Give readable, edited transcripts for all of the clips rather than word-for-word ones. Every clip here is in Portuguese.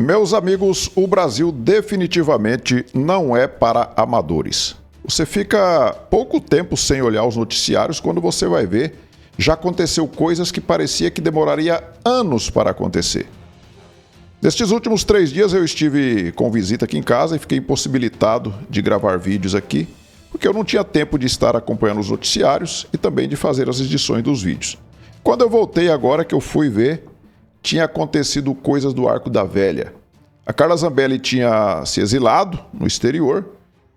Meus amigos, o Brasil definitivamente não é para amadores. Você fica pouco tempo sem olhar os noticiários, quando você vai ver, já aconteceu coisas que parecia que demoraria anos para acontecer. Nestes últimos 3 dias eu estive com visita aqui em casa e fiquei impossibilitado de gravar vídeos aqui, porque eu não tinha tempo de estar acompanhando os noticiários e também de fazer as edições dos vídeos. Quando eu voltei agora que eu fui ver, tinha acontecido coisas do Arco da Velha. A Carla Zambelli tinha se exilado no exterior,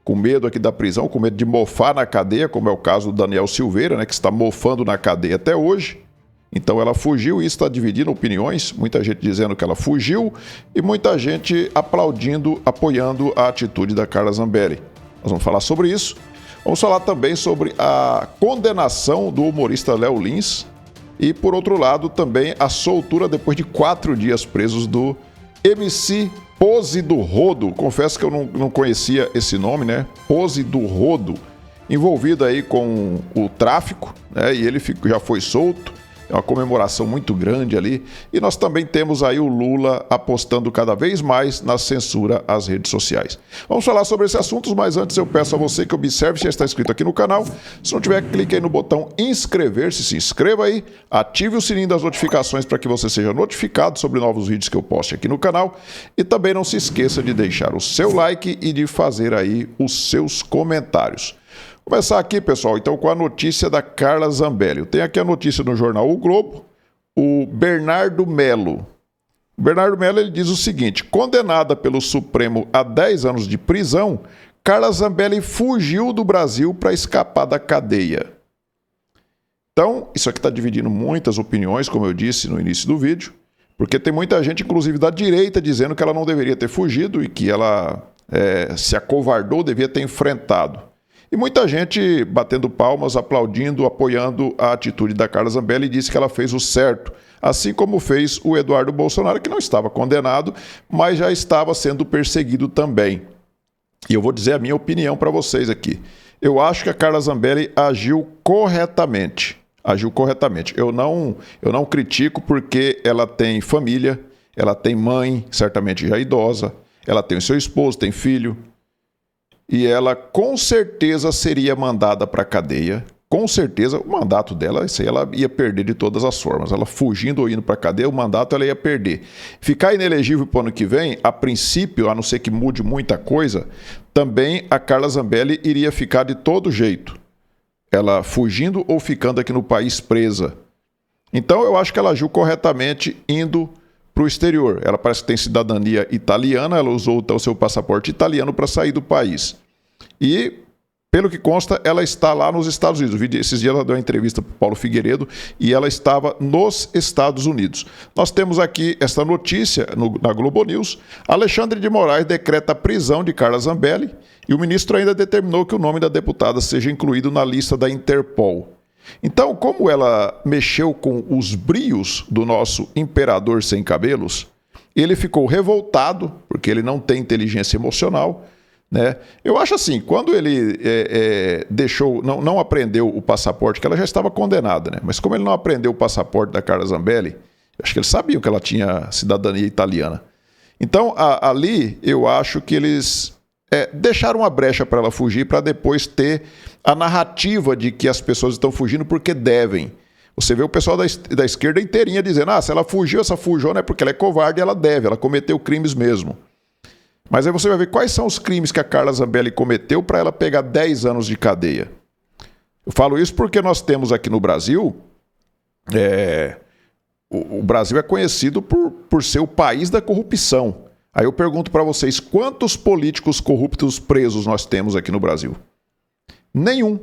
com medo aqui da prisão, com medo de mofar na cadeia, como é o caso do Daniel Silveira, que está mofando na cadeia até hoje. Então ela fugiu e está dividindo opiniões, muita gente dizendo que ela fugiu e muita gente aplaudindo, apoiando a atitude da Carla Zambelli. Nós vamos falar sobre isso. Vamos falar também sobre a condenação do humorista Léo Lins e, por outro lado, também a soltura depois de 4 dias presos do MC Pose do Rodo. Confesso que eu não conhecia esse nome, né? Pose do Rodo, envolvido aí com o tráfico, né? E ele já foi solto. É uma comemoração muito grande ali. E nós também temos aí o Lula apostando cada vez mais na censura às redes sociais. Vamos falar sobre esses assuntos, mas antes eu peço a você que observe se já está inscrito aqui no canal. Se não tiver, clique aí no botão inscrever-se, se inscreva aí, ative o sininho das notificações para que você seja notificado sobre novos vídeos que eu poste aqui no canal. E também não se esqueça de deixar o seu like e de fazer aí os seus comentários. Vou começar aqui, pessoal, então, com a notícia da Carla Zambelli. Tem aqui a notícia no jornal O Globo, o Bernardo Melo. O Bernardo Melo ele diz o seguinte: condenada pelo Supremo a 10 anos de prisão, Carla Zambelli fugiu do Brasil para escapar da cadeia. Então, isso aqui está dividindo muitas opiniões, como eu disse no início do vídeo, porque tem muita gente, inclusive da direita, dizendo que ela não deveria ter fugido e que ela se acovardou, devia ter enfrentado. E muita gente batendo palmas, aplaudindo, apoiando a atitude da Carla Zambelli e disse que ela fez o certo, assim como fez o Eduardo Bolsonaro, que não estava condenado, mas já estava sendo perseguido também. E eu vou dizer a minha opinião para vocês aqui. Eu acho que a Carla Zambelli agiu corretamente. Agiu corretamente. Eu não critico porque ela tem família, ela tem mãe, certamente já idosa, ela tem o seu esposo, tem filho. E ela com certeza seria mandada para a cadeia, com certeza o mandato dela, isso aí ela ia perder de todas as formas. Ela fugindo ou indo para a cadeia, o mandato ela ia perder. Ficar inelegível para o ano que vem, a princípio, a não ser que mude muita coisa, também a Carla Zambelli iria ficar de todo jeito. Ela fugindo ou ficando aqui no país presa. Então eu acho que ela agiu corretamente indo para o exterior. Ela parece que tem cidadania italiana, ela usou o seu passaporte italiano para sair do país. E, pelo que consta, ela está lá nos Estados Unidos. Esses dias ela deu uma entrevista para o Paulo Figueiredo e ela estava nos Estados Unidos. Nós temos aqui esta notícia na Globo News. Alexandre de Moraes decreta a prisão de Carla Zambelli e o ministro ainda determinou que o nome da deputada seja incluído na lista da Interpol. Então, como ela mexeu com os brios do nosso imperador sem cabelos, ele ficou revoltado, porque ele não tem inteligência emocional, né? Eu acho assim, quando ele não aprendeu o passaporte, que ela já estava condenada, né? Mas como ele não aprendeu o passaporte da Carla Zambelli, acho que eles sabiam que ela tinha cidadania italiana. Então, ali, eu acho que eles deixaram uma brecha para ela fugir, para depois ter a narrativa de que as pessoas estão fugindo porque devem. Você vê o pessoal da esquerda inteirinha dizendo: se ela fugiu, essa fujona é porque ela é covarde e ela deve, ela cometeu crimes mesmo. Mas aí você vai ver quais são os crimes que a Carla Zambelli cometeu para ela pegar 10 anos de cadeia. Eu falo isso porque nós temos aqui no Brasil, o Brasil é conhecido por ser o país da corrupção. Aí eu pergunto para vocês, quantos políticos corruptos presos nós temos aqui no Brasil? Nenhum.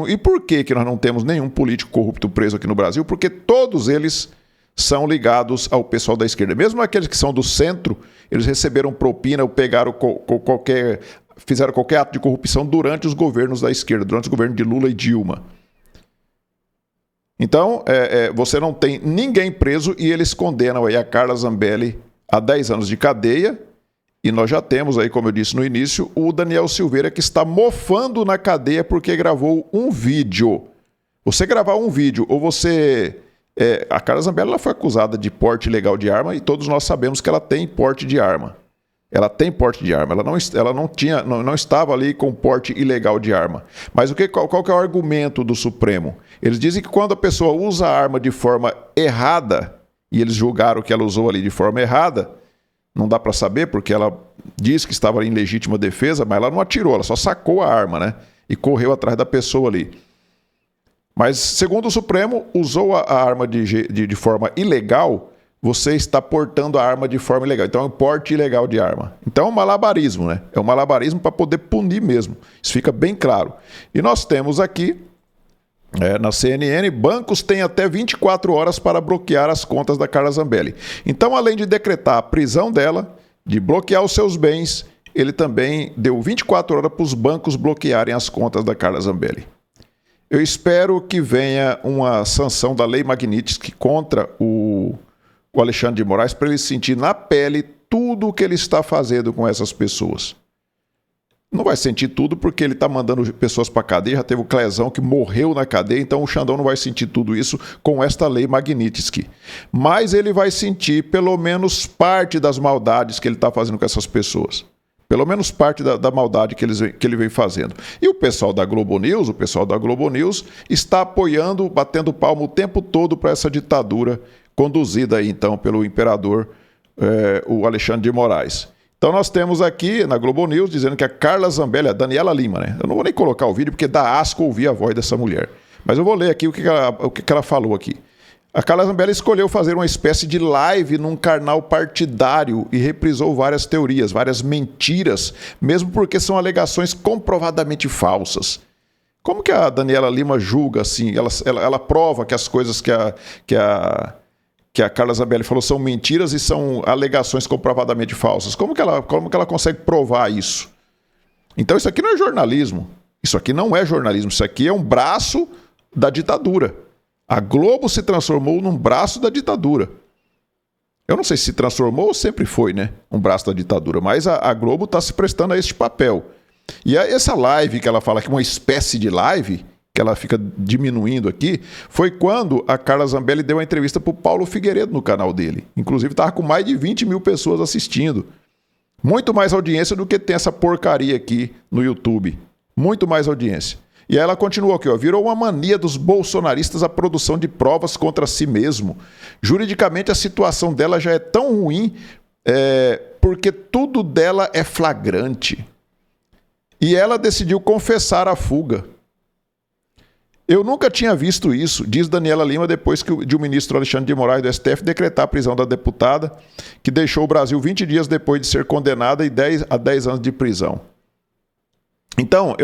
E por que nós não temos nenhum político corrupto preso aqui no Brasil? Porque todos eles são ligados ao pessoal da esquerda. Mesmo aqueles que são do centro, eles receberam propina ou fizeram qualquer ato de corrupção durante os governos da esquerda, durante o governo de Lula e Dilma. Então, você não tem ninguém preso e eles condenam aí a Carla Zambelli a 10 anos de cadeia, e nós já temos aí, como eu disse no início, o Daniel Silveira que está mofando na cadeia porque gravou um vídeo. Você gravar um vídeo ou você A Carla Zambelli ela foi acusada de porte ilegal de arma e todos nós sabemos que ela tem porte de arma. Ela tem porte de arma, ela não estava ali com porte ilegal de arma. Mas qual que é o argumento do Supremo? Eles dizem que quando a pessoa usa a arma de forma errada, e eles julgaram que ela usou ali de forma errada, não dá para saber porque ela diz que estava em legítima defesa, mas ela não atirou, ela só sacou a arma, né? E correu atrás da pessoa ali. Mas, segundo o Supremo, usou a arma de forma ilegal, você está portando a arma de forma ilegal. Então é um porte ilegal de arma. Então é um malabarismo, né? É um malabarismo para poder punir mesmo. Isso fica bem claro. E nós temos aqui, na CNN, bancos têm até 24 horas para bloquear as contas da Carla Zambelli. Então, além de decretar a prisão dela, de bloquear os seus bens, ele também deu 24 horas para os bancos bloquearem as contas da Carla Zambelli. Eu espero que venha uma sanção da Lei Magnitsky contra o Alexandre de Moraes para ele sentir na pele tudo o que ele está fazendo com essas pessoas. Não vai sentir tudo porque ele está mandando pessoas para a cadeia, já teve o Clezão que morreu na cadeia, então o Xandão não vai sentir tudo isso com esta Lei Magnitsky. Mas ele vai sentir pelo menos parte das maldades que ele está fazendo com essas pessoas. Pelo menos parte da maldade que ele vem fazendo. E o pessoal da Globo News está apoiando, batendo palmo o tempo todo para essa ditadura conduzida aí, então, pelo imperador, o Alexandre de Moraes. Então nós temos aqui na Globo News dizendo que a Carla Zambelli, a Daniela Lima, né? Eu não vou nem colocar o vídeo porque dá asco ouvir a voz dessa mulher. Mas eu vou ler aqui o que ela falou aqui. A Carla Zambelli escolheu fazer uma espécie de live num canal partidário e reprisou várias teorias, várias mentiras, mesmo porque são alegações comprovadamente falsas. Como que a Daniela Lima julga assim? Ela prova que as coisas que a Carla Zambelli falou são mentiras e são alegações comprovadamente falsas. Como que ela consegue provar isso? Então isso aqui não é jornalismo. Isso aqui não é jornalismo. Isso aqui é um braço da ditadura. A Globo se transformou num braço da ditadura. Eu não sei se transformou ou sempre foi, né? Um braço da ditadura. Mas a Globo está se prestando a este papel. E essa live que ela fala que é uma espécie de live, que ela fica diminuindo aqui, foi quando a Carla Zambelli deu uma entrevista para o Paulo Figueiredo no canal dele. Inclusive estava com mais de 20 mil pessoas assistindo. Muito mais audiência do que tem essa porcaria aqui no YouTube. Muito mais audiência. E aí ela continuou aqui, ó, virou uma mania dos bolsonaristas a produção de provas contra si mesmo. Juridicamente a situação dela já é tão ruim porque tudo dela é flagrante. E ela decidiu confessar a fuga. Eu nunca tinha visto isso, diz Daniela Lima, depois de o ministro Alexandre de Moraes do STF decretar a prisão da deputada, que deixou o Brasil 20 dias depois de ser condenada a 10 anos de prisão. Então,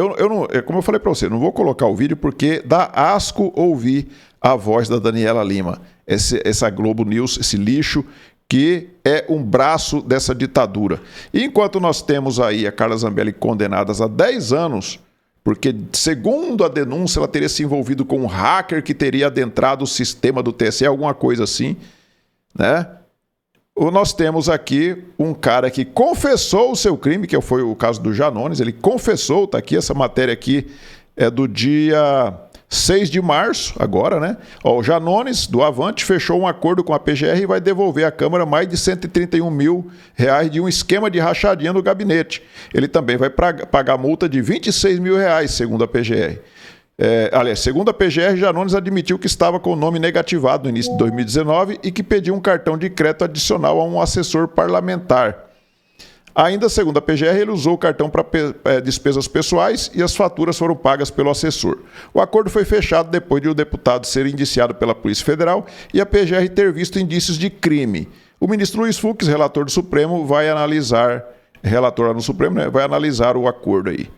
como eu falei para você, não vou colocar o vídeo porque dá asco ouvir a voz da Daniela Lima, essa Globo News, esse lixo que é um braço dessa ditadura. E enquanto nós temos aí a Carla Zambelli condenadas a 10 anos, porque, segundo a denúncia, ela teria se envolvido com um hacker que teria adentrado o sistema do TSE, alguma coisa assim, né? Nós temos aqui um cara que confessou o seu crime, que foi o caso do Janones, ele confessou, está aqui, essa matéria aqui é do dia 6 de março, agora, né? Ó, o Janones, do Avante, fechou um acordo com a PGR e vai devolver à Câmara mais de R$131 mil de um esquema de rachadinha no gabinete. Ele também vai pagar multa de R$26 mil, segundo a PGR. Segundo a PGR, Janones admitiu que estava com o nome negativado no início de 2019 e que pediu um cartão de crédito adicional a um assessor parlamentar. Ainda, segundo a PGR, ele usou o cartão para despesas pessoais e as faturas foram pagas pelo assessor. O acordo foi fechado depois de o deputado ser indiciado pela Polícia Federal e a PGR ter visto indícios de crime. O ministro Luiz Fux, relator do Supremo, vai analisar o acordo aí.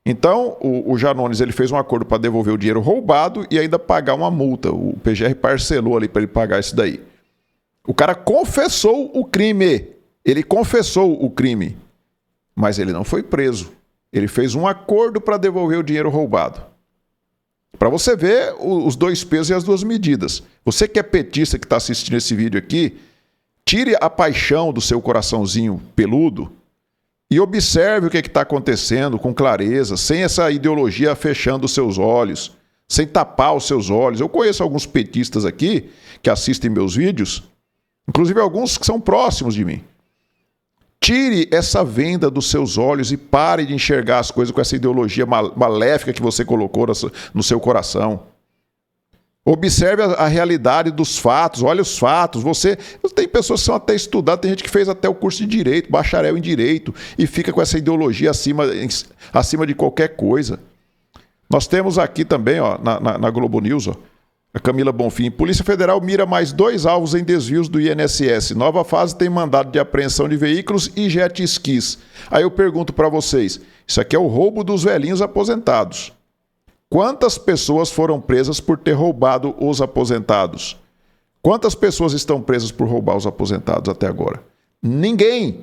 Então, o Janones ele fez um acordo para devolver o dinheiro roubado e ainda pagar uma multa. O PGR parcelou ali para ele pagar isso daí. O cara confessou o crime. Ele confessou o crime, mas ele não foi preso. Ele fez um acordo para devolver o dinheiro roubado. Para você ver os dois pesos e as duas medidas. Você que é petista que está assistindo esse vídeo aqui, tire a paixão do seu coraçãozinho peludo e observe o que está acontecendo com clareza, sem essa ideologia fechando os seus olhos. sem tapar os seus olhos. Eu conheço alguns petistas aqui que assistem meus vídeos, inclusive alguns que são próximos de mim. Tire essa venda dos seus olhos e pare de enxergar as coisas com essa ideologia maléfica que você colocou no seu coração. Observe a realidade dos fatos, olha os fatos. Tem pessoas que são até estudadas, tem gente que fez até o curso de Direito, bacharel em Direito, e fica com essa ideologia acima de qualquer coisa. Nós temos aqui também, ó, na Globo News, ó, a Camila Bonfim. Polícia Federal mira mais 2 alvos em desvios do INSS. Nova fase tem mandado de apreensão de veículos e jet skis. Aí eu pergunto para vocês, isso aqui é o roubo dos velhinhos aposentados. Quantas pessoas foram presas por ter roubado os aposentados? Quantas pessoas estão presas por roubar os aposentados até agora? Ninguém!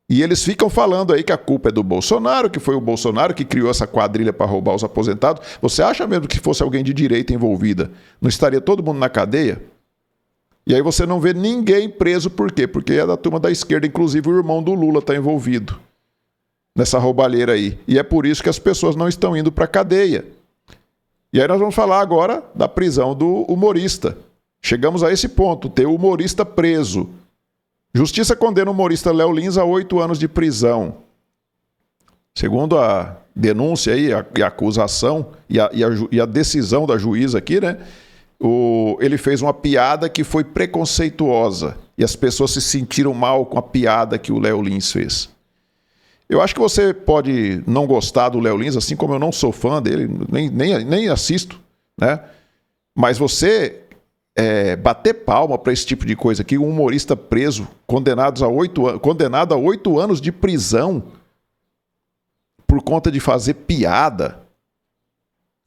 E eles ficam falando aí que a culpa é do Bolsonaro, que foi o Bolsonaro que criou essa quadrilha para roubar os aposentados. Você acha mesmo que fosse alguém de direita envolvida, não estaria todo mundo na cadeia? E aí você não vê ninguém preso, por quê? Porque é da turma da esquerda, inclusive o irmão do Lula está envolvido nessa roubalheira aí. E é por isso que as pessoas não estão indo para a cadeia. E aí nós vamos falar agora da prisão do humorista. Chegamos a esse ponto, ter o humorista preso. Justiça condena o humorista Léo Lins a 8 anos de prisão. Segundo a denúncia aí, a acusação e a decisão da juíza aqui, né? Ele fez uma piada que foi preconceituosa e as pessoas se sentiram mal com a piada que o Léo Lins fez. Eu acho que você pode não gostar do Léo Lins, assim como eu não sou fã dele, nem assisto, né? Mas você bater palma para esse tipo de coisa aqui, um humorista preso, condenado a 8 anos de prisão por conta de fazer piada.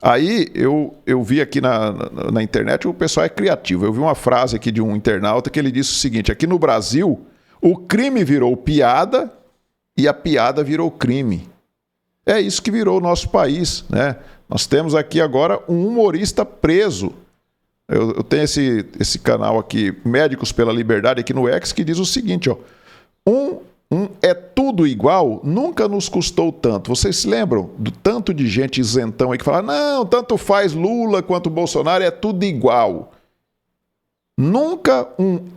Aí eu vi aqui na internet, o pessoal é criativo. Eu vi uma frase aqui de um internauta que ele disse o seguinte: aqui no Brasil, o crime virou piada e a piada virou crime. É isso que virou o nosso país, né? Nós temos aqui agora um humorista preso. Eu tenho esse canal aqui, Médicos pela Liberdade, aqui no X, que diz o seguinte, ó. É tudo igual, nunca nos custou tanto. Vocês se lembram do tanto de gente isentão aí que fala, não, tanto faz Lula quanto Bolsonaro, é tudo igual. Nunca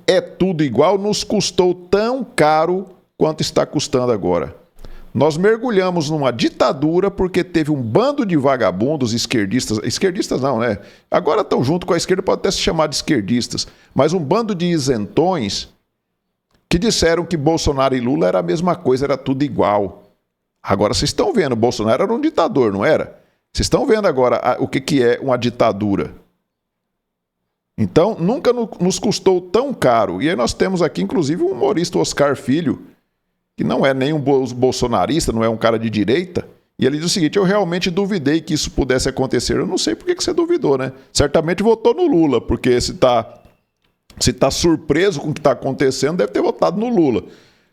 é tudo igual nos custou tão caro quanto está custando agora. Nós mergulhamos numa ditadura porque teve um bando de vagabundos esquerdistas não, né? Agora estão junto com a esquerda, pode até se chamar de esquerdistas, mas um bando de isentões que disseram que Bolsonaro e Lula era a mesma coisa, era tudo igual. Agora vocês estão vendo, Bolsonaro era um ditador, não era? Vocês estão vendo agora o que é uma ditadura. Então, nunca nos custou tão caro. E aí nós temos aqui, inclusive, o humorista Oscar Filho, que não é nem um bolsonarista, não é um cara de direita, e ele diz o seguinte: eu realmente duvidei que isso pudesse acontecer. Eu não sei por que você duvidou, né? Certamente votou no Lula, porque se tá surpreso com o que está acontecendo, deve ter votado no Lula.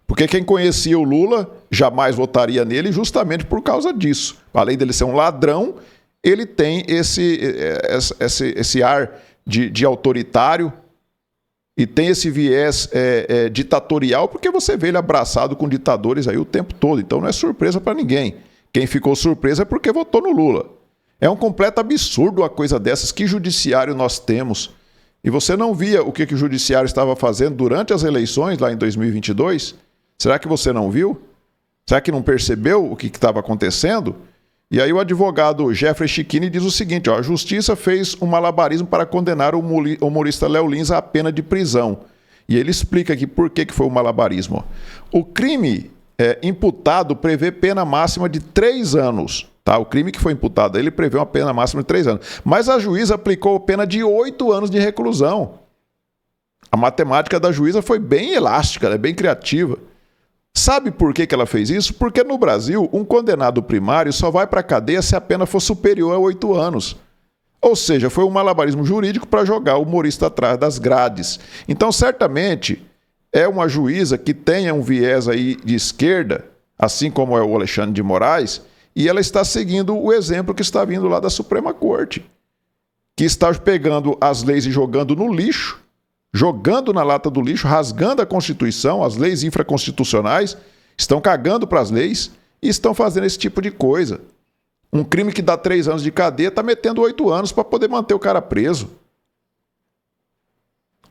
Porque quem conhecia o Lula jamais votaria nele justamente por causa disso. Além dele ser um ladrão, ele tem esse ar de autoritário, e tem esse viés ditatorial, porque você vê ele abraçado com ditadores aí o tempo todo. Então não é surpresa para ninguém. Quem ficou surpreso é porque votou no Lula. É um completo absurdo uma coisa dessas. Que judiciário nós temos? E você não via o que o judiciário estava fazendo durante as eleições lá em 2022? Será que você não viu? Será que não percebeu o que estava acontecendo? E aí o advogado Jeffrey Chiquini diz o seguinte, ó, a justiça fez um malabarismo para condenar o humorista Léo Lins à pena de prisão. E ele explica aqui por que foi o malabarismo. O crime imputado prevê pena máxima de 3 anos. Tá? O crime que foi imputado, ele prevê uma pena máxima de 3 anos. Mas a juíza aplicou pena de 8 anos de reclusão. A matemática da juíza foi bem elástica, né? Bem criativa. Sabe por que ela fez isso? Porque no Brasil, um condenado primário só vai para a cadeia se a pena for superior a 8 anos. Ou seja, foi um malabarismo jurídico para jogar o humorista atrás das grades. Então, certamente, é uma juíza que tenha um viés aí de esquerda, assim como é o Alexandre de Moraes, e ela está seguindo o exemplo que está vindo lá da Suprema Corte, que está pegando as leis e jogando no lixo, jogando na lata do lixo, rasgando a Constituição, as leis infraconstitucionais, estão cagando para as leis e estão fazendo esse tipo de coisa. Um crime que dá 3 anos de cadeia, tá metendo 8 anos para poder manter o cara preso.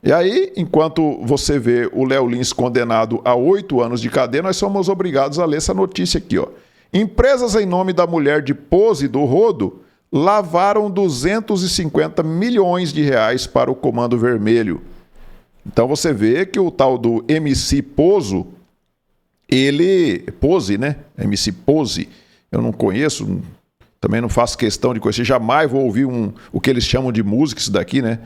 E aí, enquanto você vê o Léo Lins condenado a 8 anos de cadeia, nós somos obrigados a ler essa notícia aqui, ó. Empresas em nome da mulher de pose do Rodo lavaram 250 milhões de reais para o Comando Vermelho. Então você vê que o tal do MC Pozo, ele... Pose, né? MC Pose. Eu não conheço, também não faço questão de conhecer, jamais vou ouvir o que eles chamam de música, isso daqui, né?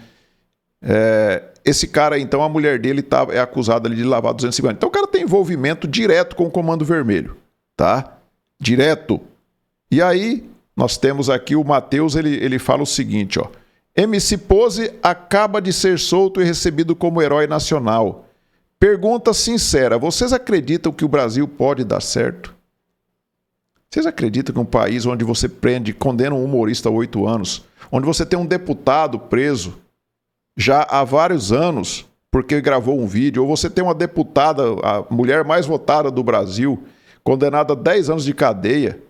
Esse cara, então, a mulher dele é acusada ali de lavar 250. Então o cara tem envolvimento direto com o Comando Vermelho, tá? Direto. E aí, nós temos aqui o Matheus, ele fala o seguinte, ó. MC Pose acaba de ser solto e recebido como herói nacional. Pergunta sincera, vocês acreditam que o Brasil pode dar certo? Vocês acreditam que um país onde você prende, condena um humorista a 8 anos, onde você tem um deputado preso já há vários anos porque gravou um vídeo, ou você tem uma deputada, a mulher mais votada do Brasil, condenada a 10 anos de cadeia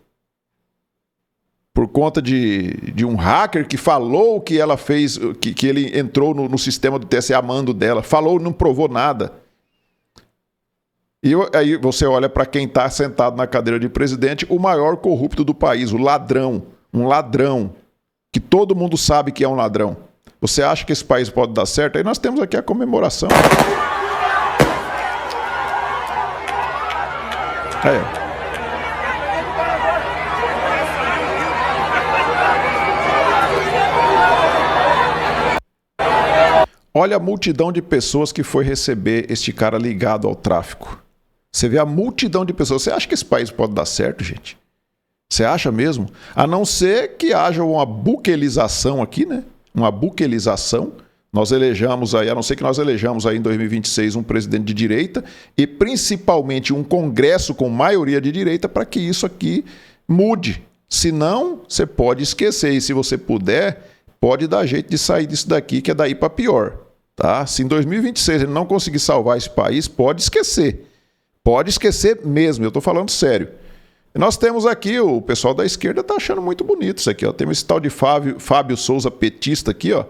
por conta de um hacker que falou que ela fez, que ele entrou no sistema do TSE a mando dela, falou, não provou nada. E aí você olha para quem está sentado na cadeira de presidente, o maior corrupto do país, o ladrão, um ladrão, que todo mundo sabe que é um ladrão. Você acha que esse país pode dar certo? Aí nós temos aqui a comemoração. Olha a multidão de pessoas que foi receber este cara ligado ao tráfico. Você vê a multidão de pessoas. Você acha que esse país pode dar certo, gente? Você acha mesmo? A não ser que haja uma buquelização aqui, né? Uma buquelização. Nós elejamos aí, a não ser que nós elejamos aí em 2026 um presidente de direita e principalmente um congresso com maioria de direita para que isso aqui mude. Senão, você pode esquecer. E se você puder, pode dar jeito de sair disso daqui, que é daí para pior. Tá? Se em 2026 ele não conseguir salvar esse país, pode esquecer. Pode esquecer mesmo, eu estou falando sério. E nós temos aqui, o pessoal da esquerda está achando muito bonito isso aqui. Ó. Temos esse tal de Fábio Souza, petista aqui, ó,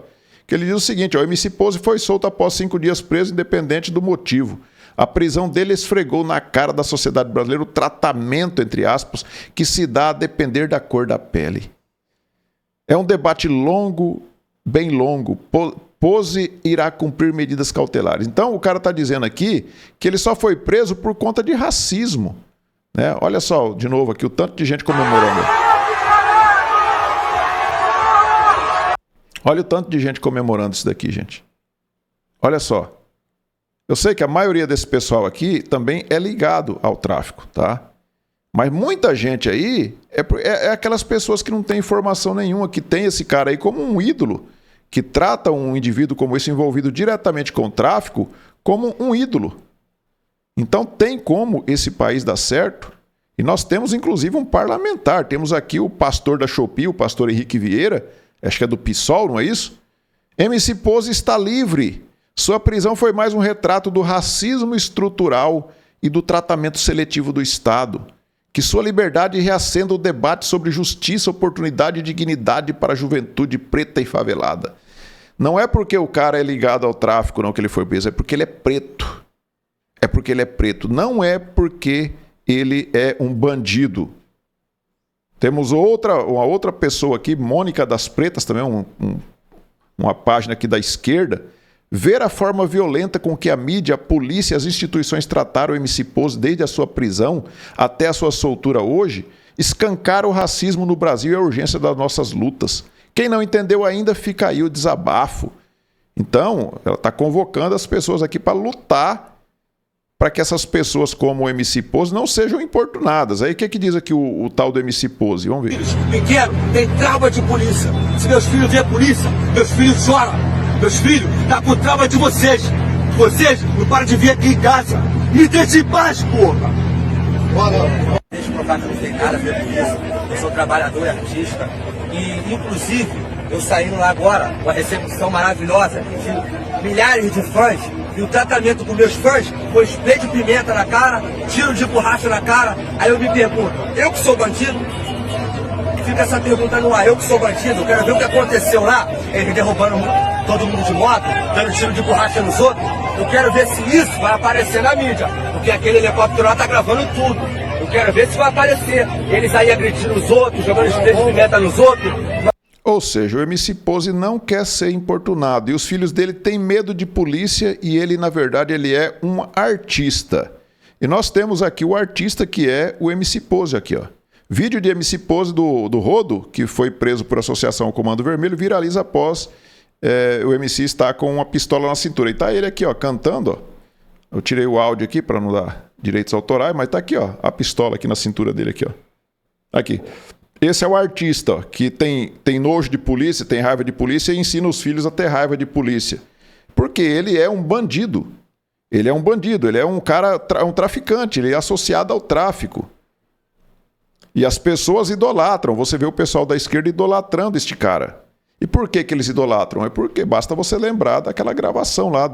que ele diz o seguinte, ó, o MC Pose foi solto após 5 dias preso, independente do motivo. A prisão dele esfregou na cara da sociedade brasileira o tratamento, entre aspas, que se dá a depender da cor da pele. É um debate longo, bem longo. Pose irá cumprir medidas cautelares. Então, o cara está dizendo aqui que ele só foi preso por conta de racismo. Né? Olha só, de novo aqui, o tanto de gente comemorando. Olha o tanto de gente comemorando isso daqui, gente. Olha só. Eu sei que a maioria desse pessoal aqui também é ligado ao tráfico, tá? Mas muita gente aí é aquelas pessoas que não têm informação nenhuma, que tem esse cara aí como um ídolo, que trata um indivíduo como esse envolvido diretamente com o tráfico como um ídolo. Então tem como esse país dar certo. E nós temos inclusive um parlamentar. Temos aqui o pastor da Shopee, o pastor Henrique Vieira, acho que é do PSOL, não é isso? MC Pose está livre. Sua prisão foi mais um retrato do racismo estrutural e do tratamento seletivo do Estado. Que sua liberdade reacenda o debate sobre justiça, oportunidade e dignidade para a juventude preta e favelada. Não é porque o cara é ligado ao tráfico, não, que ele foi preso, é porque ele é preto. É porque ele é preto. Não é porque ele é um bandido. Temos uma outra pessoa aqui, Mônica das Pretas, também uma página aqui da esquerda. Ver a forma violenta com que a mídia, a polícia e as instituições trataram o MC Pose desde a sua prisão até a sua soltura hoje, escancara o racismo no Brasil e a urgência das nossas lutas. Quem não entendeu ainda, fica aí o desabafo. Então, ela está convocando as pessoas aqui para lutar para que essas pessoas como o MC Pose não sejam importunadas. Aí o que diz aqui o tal do MC Pose? Vamos ver. Pequeno, tem trauma de polícia. Se meus filhos vêem a polícia, meus filhos choram. Meus filhos tá com trauma de vocês. Vocês não param de vir aqui em casa. Me deixem em paz, porra. Deixa eu provar que eu não tenho nada a ver com isso. Eu sou trabalhador e artista. E, inclusive, eu saindo lá agora, com a recepção maravilhosa de milhares de fãs. E o tratamento com meus fãs foi spray de pimenta na cara, tiro de borracha na cara. Aí eu me pergunto, eu que sou bandido? fica essa pergunta no ar. Eu que sou bandido, eu quero ver o que aconteceu lá. Eles derrubando todo mundo de moto, dando tiro de borracha nos outros. Eu quero ver se isso vai aparecer na mídia. Porque aquele helicóptero lá tá gravando tudo. Eu quero ver se vai aparecer. Eles aí agredindo os outros, jogando spray de pimenta nos outros. Ou seja, o MC Pose não quer ser importunado. E os filhos dele têm medo de polícia e ele, na verdade, ele é um artista. E nós temos aqui o artista que é o MC Pose aqui, ó. Vídeo de MC Pose do Rodo, que foi preso por associação ao Comando Vermelho, viraliza após o MC estar com uma pistola na cintura. E tá ele aqui, ó, cantando, ó. Eu tirei o áudio aqui para não dar direitos autorais, mas tá aqui, ó, a pistola aqui na cintura dele aqui, ó. Aqui. Esse é o artista, ó, que tem nojo de polícia, tem raiva de polícia e ensina os filhos a ter raiva de polícia. Porque ele é um bandido. Ele é um bandido, ele é um cara, um traficante, ele é associado ao tráfico. E as pessoas idolatram. Você vê o pessoal da esquerda idolatrando este cara. E por que eles idolatram? É porque basta você lembrar daquela gravação lá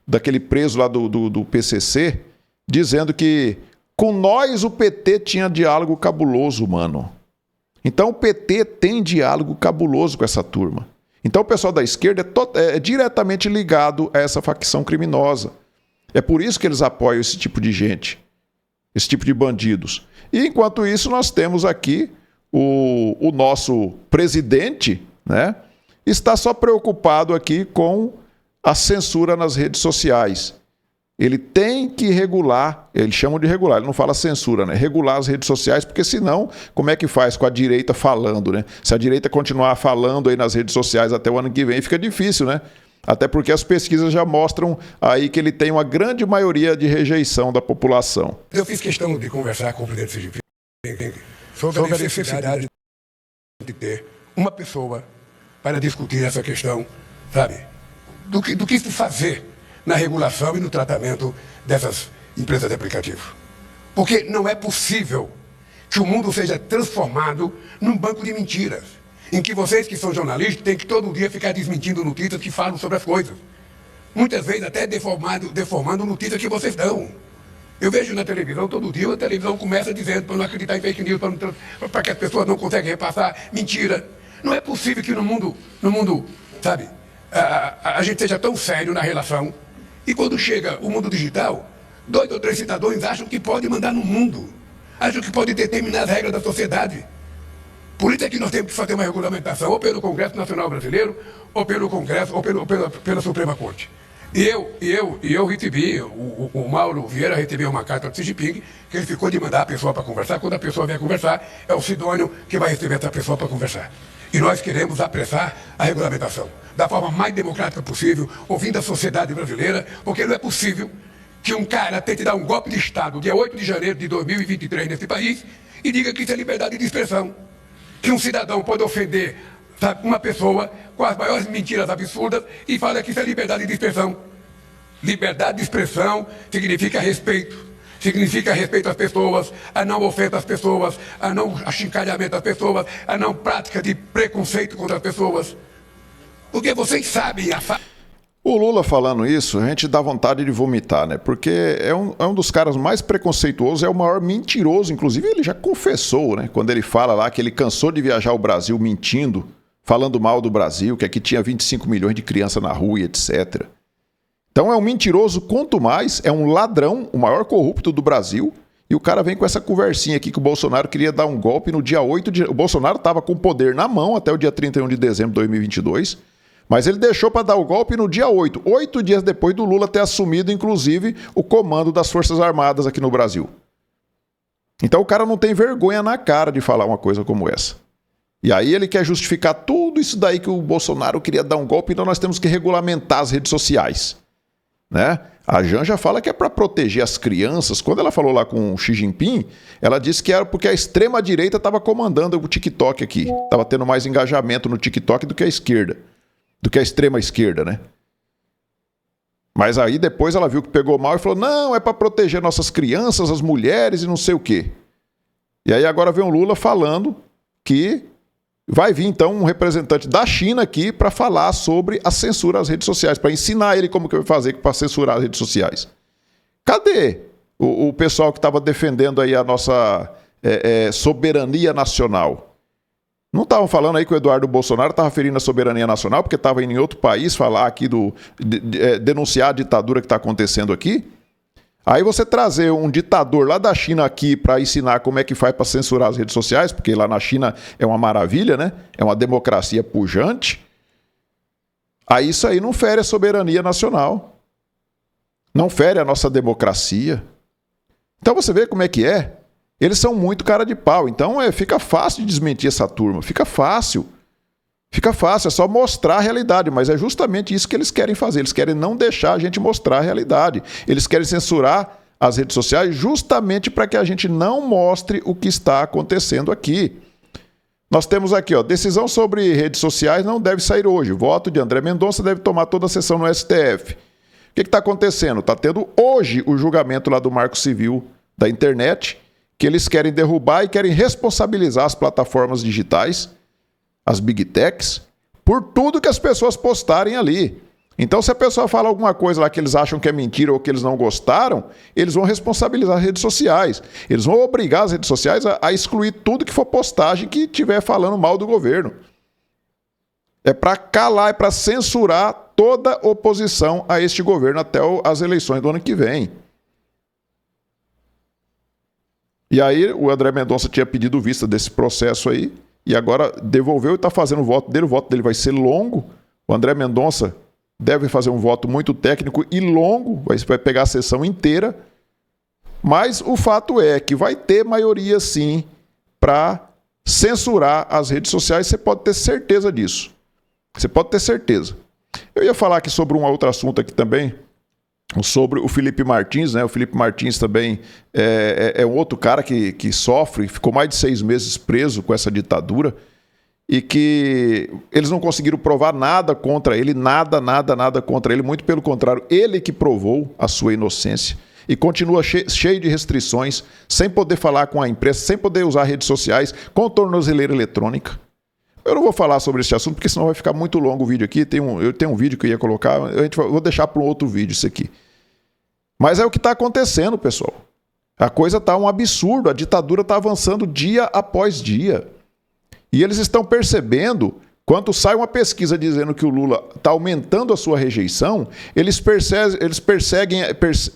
daquele preso lá do PCC, dizendo que com nós o PT tinha diálogo cabuloso, mano. Então o PT tem diálogo cabuloso com essa turma. Então o pessoal da esquerda é diretamente ligado a essa facção criminosa. É por isso que eles apoiam esse tipo de gente, esse tipo de bandidos. E enquanto isso nós temos aqui o nosso presidente, né, está só preocupado aqui com a censura nas redes sociais. Ele tem que regular, eles chamam de regular, ele não fala censura, né? Regular as redes sociais, porque senão, como é que faz com a direita falando, né? Se a direita continuar falando aí nas redes sociais até o ano que vem, fica difícil, né? Até porque as pesquisas já mostram aí que ele tem uma grande maioria de rejeição da população. Eu fiz questão de conversar com o presidente Xi Jinping sobre a necessidade de ter uma pessoa para discutir essa questão, sabe? Do que se fazer na regulação e no tratamento dessas empresas de aplicativo. Porque não é possível que o mundo seja transformado num banco de mentiras, em que vocês que são jornalistas têm que todo dia ficar desmentindo notícias que falam sobre as coisas. Muitas vezes até deformando notícias que vocês dão. Eu vejo na televisão, todo dia, a televisão começa dizendo para não acreditar em fake news, para que as pessoas não conseguem repassar mentira. Não é possível que no mundo, sabe, a gente seja tão sério na relação. E quando chega o mundo digital, 2 ou 3 cidadãos acham que pode mandar no mundo, acham que pode determinar as regras da sociedade. Por isso é que nós temos que fazer uma regulamentação, ou pelo Congresso Nacional Brasileiro, ou pelo Congresso, ou pela Suprema Corte. E eu recebi, o Mauro Vieira recebeu uma carta do Xi Jinping, que ele ficou de mandar a pessoa para conversar. Quando a pessoa vier conversar, é o Sidônio que vai receber essa pessoa para conversar. E nós queremos apressar a regulamentação da forma mais democrática possível, ouvindo a sociedade brasileira, porque não é possível que um cara tente dar um golpe de Estado dia 8 de janeiro de 2023 nesse país e diga que isso é liberdade de expressão. Que um cidadão pode ofender, sabe, uma pessoa com as maiores mentiras absurdas e fala que isso é liberdade de expressão. Liberdade de expressão significa respeito. Significa respeito às pessoas, a não ofensa às pessoas, a não achincalhamento às pessoas, a não prática de preconceito contra as pessoas. Porque vocês sabem O Lula falando isso, a gente dá vontade de vomitar, né? Porque é um dos caras mais preconceituosos, é o maior mentiroso. Inclusive, ele já confessou, né? Quando ele fala lá que ele cansou de viajar ao Brasil mentindo, falando mal do Brasil, que aqui tinha 25 milhões de crianças na rua e etc. Então é um mentiroso, quanto mais, é um ladrão, o maior corrupto do Brasil, e o cara vem com essa conversinha aqui que o Bolsonaro queria dar um golpe no dia 8 de... O Bolsonaro estava com o poder na mão até o dia 31 de dezembro de 2022, mas ele deixou para dar o golpe no dia 8, 8 dias depois do Lula ter assumido, inclusive, o comando das Forças Armadas aqui no Brasil. Então o cara não tem vergonha na cara de falar uma coisa como essa. E aí ele quer justificar tudo isso daí que o Bolsonaro queria dar um golpe, então nós temos que regulamentar as redes sociais. Né? A Janja fala que é para proteger as crianças. Quando ela falou lá com o Xi Jinping, ela disse que era porque a extrema-direita estava comandando o TikTok aqui. Estava tendo mais engajamento no TikTok do que a esquerda. Do que a extrema-esquerda, né? Mas aí depois ela viu que pegou mal e falou, não, é para proteger nossas crianças, as mulheres e não sei o quê. E aí agora vem o Lula falando que vai vir então um representante da China aqui para falar sobre a censura às redes sociais, para ensinar ele como que vai fazer para censurar as redes sociais. Cadê o pessoal que estava defendendo aí a nossa soberania nacional? Não estavam falando aí que o Eduardo Bolsonaro estava ferindo a soberania nacional porque estava indo em outro país falar aqui denunciar a ditadura que está acontecendo aqui? Aí você trazer um ditador lá da China aqui para ensinar como é que faz para censurar as redes sociais, porque lá na China é uma maravilha, né? É uma democracia pujante. Aí isso aí não fere a soberania nacional. Não fere a nossa democracia. Então você vê como é que é. Eles são muito cara de pau. Então fica fácil de desmentir essa turma. Fica fácil. Fica fácil, é só mostrar a realidade, mas é justamente isso que eles querem fazer. Eles querem não deixar a gente mostrar a realidade. Eles querem censurar as redes sociais justamente para que a gente não mostre o que está acontecendo aqui. Nós temos aqui, ó, decisão sobre redes sociais não deve sair hoje. Voto de André Mendonça deve tomar toda a sessão no STF. O que está acontecendo? Está tendo hoje o julgamento lá do Marco Civil da internet, que eles querem derrubar e querem responsabilizar as plataformas digitais, as big techs, por tudo que as pessoas postarem ali. Então, se a pessoa fala alguma coisa lá que eles acham que é mentira ou que eles não gostaram, eles vão responsabilizar as redes sociais. Eles vão obrigar as redes sociais a excluir tudo que for postagem que estiver falando mal do governo. É para calar, é para censurar toda oposição a este governo até as eleições do ano que vem. E aí, o André Mendonça tinha pedido vista desse processo aí, e agora devolveu e está fazendo o voto dele vai ser longo. O André Mendonça deve fazer um voto muito técnico e longo, vai pegar a sessão inteira, mas o fato é que vai ter maioria sim para censurar as redes sociais, você pode ter certeza disso. Você pode ter certeza. Eu ia falar aqui sobre um outro assunto aqui também, sobre o Felipe Martins, né? O Felipe Martins também é um outro cara que sofre, ficou mais de 6 meses preso com essa ditadura e que eles não conseguiram provar nada contra ele, nada contra ele, muito pelo contrário, ele que provou a sua inocência e continua cheio de restrições, sem poder falar com a imprensa, sem poder usar redes sociais, com tornozeleira eletrônica. Eu não vou falar sobre esse assunto, porque senão vai ficar muito longo o vídeo aqui. Eu tenho um vídeo que eu ia colocar, vou deixar para um outro vídeo isso aqui. Mas é o que está acontecendo, pessoal. A coisa está um absurdo, a ditadura está avançando dia após dia. E eles estão percebendo, quando sai uma pesquisa dizendo que o Lula está aumentando a sua rejeição, eles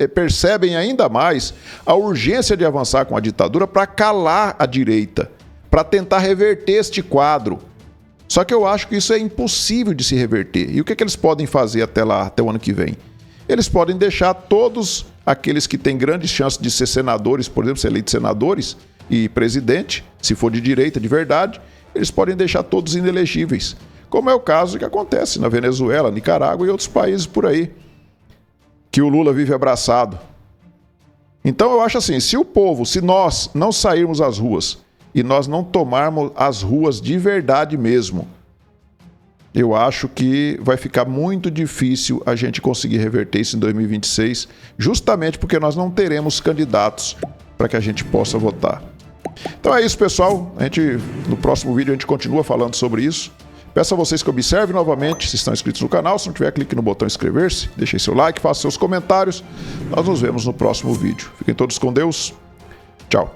percebem ainda mais a urgência de avançar com a ditadura para calar a direita, para tentar reverter este quadro. Só que eu acho que isso é impossível de se reverter. E o que é que eles podem fazer até lá, até o ano que vem? Eles podem deixar todos aqueles que têm grandes chances de ser senadores, por exemplo, ser eleitos senadores e presidente, se for de direita de verdade, eles podem deixar todos inelegíveis. Como é o caso que acontece na Venezuela, Nicarágua e outros países por aí, que o Lula vive abraçado. Então eu acho assim, se nós não sairmos às ruas e nós não tomarmos as ruas de verdade mesmo, eu acho que vai ficar muito difícil a gente conseguir reverter isso em 2026, justamente porque nós não teremos candidatos para que a gente possa votar. Então é isso, pessoal. No próximo vídeo a gente continua falando sobre isso. Peço a vocês que observem novamente se estão inscritos no canal. Se não tiver, clique no botão inscrever-se, deixem seu like, façam seus comentários. Nós nos vemos no próximo vídeo. Fiquem todos com Deus. Tchau.